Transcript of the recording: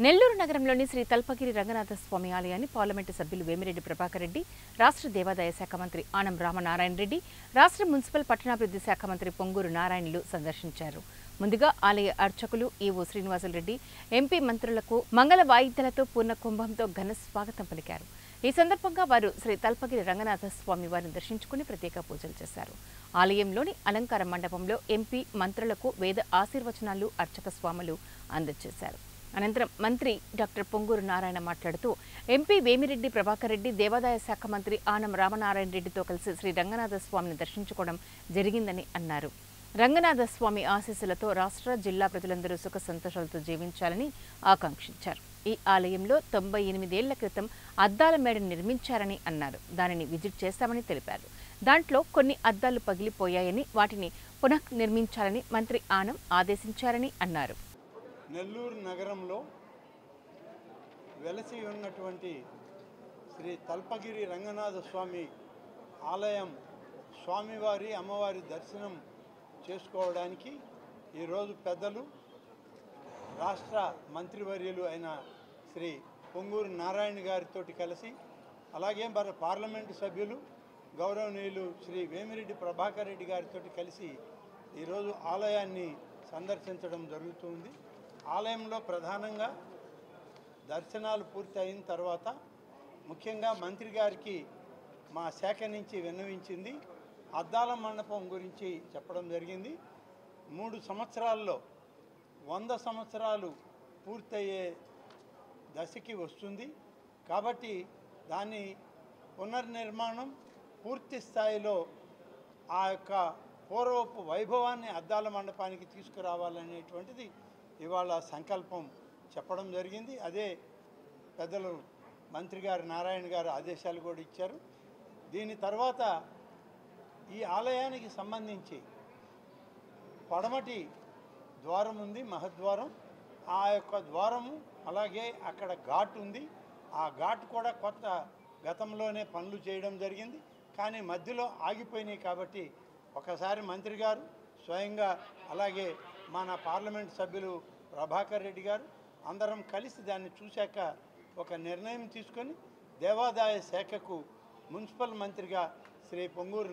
నెల్లూరు నగరంలోని శ్రీ తల్పగిరి రంగనాథ స్వామి ఆలయాన్ని పార్లమెంటు సభ్యులు వేమిరెడ్డి ప్రభాకర్ రెడ్డి, రాష్ట్ర దేవాదాయ శాఖ మంత్రి ఆనం రామనారాయణ రెడ్డి, రాష్ట్ర మున్సిపల్ పట్టణాభివృద్ధి శాఖ మంత్రి పొంగూరు నారాయణలు సందర్శించారు. ముందుగా ఆలయ అర్చకులు ఈవో శ్రీనివాసులరెడ్డి, ఎంపీ మంత్రులకు మంగళ వాయిద్యాలతో పూర్ణ కుంభంతో ఘన స్వాగతం పలికారు. ఈ సందర్భంగా వారు శ్రీ తల్పగిరి రంగనాథ స్వామి వారిని దర్శించుకుని ప్రత్యేక పూజలు చేశారు. ఆలయంలోని అలంకార మండపంలో ఎంపీ మంత్రులకు వేద ఆశీర్వచనాలు అర్చక స్వాములు అందజేశారు. అనంతరం మంత్రి డాక్టర్ పొంగూరు నారాయణ మాట్లాడుతూ ఎంపీ వేమిరెడ్డి ప్రభాకర్ రెడ్డి, దేవాదాయ శాఖ మంత్రి ఆనం రామనారాయణ రెడ్డితో కలిసి శ్రీ రంగనాథ స్వామిని దర్శించుకోవడం జరిగిందని అన్నారు. రంగనాథ స్వామి ఆశీస్సులతో రాష్ట్ర, జిల్లా ప్రజలందరూ సుఖ సంతోషాలతో జీవించాలని ఆకాంక్షించారు. ఈ ఆలయంలో 98 ఏళ్ల క్రితం అద్దాల మేడను నిర్మించారని అన్నారు. దానిని విజిట్ చేశామని తెలిపారు. దాంట్లో కొన్ని అద్దాలు పగిలిపోయాయని, వాటిని పునఃనిర్మించాలని మంత్రి ఆనం ఆదేశించారని అన్నారు. నెల్లూరు నగరంలో వెలసి ఉన్నటువంటి శ్రీ తల్పగిరి రంగనాథ స్వామి ఆలయం స్వామివారి అమ్మవారి దర్శనం చేసుకోవడానికి ఈరోజు పెద్దలు రాష్ట్ర మంత్రివర్యులు అయిన శ్రీ పొంగూరు నారాయణ గారితో కలిసి, అలాగే మరి పార్లమెంటు సభ్యులు గౌరవనీయులు శ్రీ వేమిరెడ్డి ప్రభాకర్ రెడ్డి గారితో కలిసి ఈరోజు ఆలయాన్ని సందర్శించడం జరుగుతుంది. ఆలయంలో ప్రధానంగా దర్శనాలు పూర్తి అయిన తర్వాత ముఖ్యంగా మంత్రి గారికి మా శాఖ నుంచి విన్నవించింది అద్దాల మండపం గురించి చెప్పడం జరిగింది. 3 సంవత్సరాల్లో 100 సంవత్సరాలు పూర్తయ్యే దశకి వస్తుంది కాబట్టి దాన్ని పునర్నిర్మాణం పూర్తి స్థాయిలో ఆ యొక్క పూర్వపు వైభవాన్ని అద్దాల మండపానికి తీసుకురావాలనేటువంటిది ఇవాళ సంకల్పం చెప్పడం జరిగింది. అదే పెద్దలు మంత్రి గారు నారాయణ గారు ఆదేశాలు కూడా ఇచ్చారు. దీని తర్వాత ఈ ఆలయానికి సంబంధించి పడమటి ద్వారం ఉంది, మహద్వారం. ఆ యొక్క ద్వారము అలాగే అక్కడ ఘాట్ ఉంది. ఆ ఘాట్ కూడా కొత్త గతంలోనే పనులు చేయడం జరిగింది, కానీ మధ్యలో ఆగిపోయినాయి. కాబట్టి ఒకసారి మంత్రి గారు స్వయంగా అలాగే మన పార్లమెంట్ సభ్యులు ప్రభాకర్ రెడ్డి గారు అందరం కలిసి దాన్ని చూశాక ఒక నిర్ణయం తీసుకొని దేవాదాయ శాఖకు మున్సిపల్ మంత్రిగా శ్రీ పొంగూరు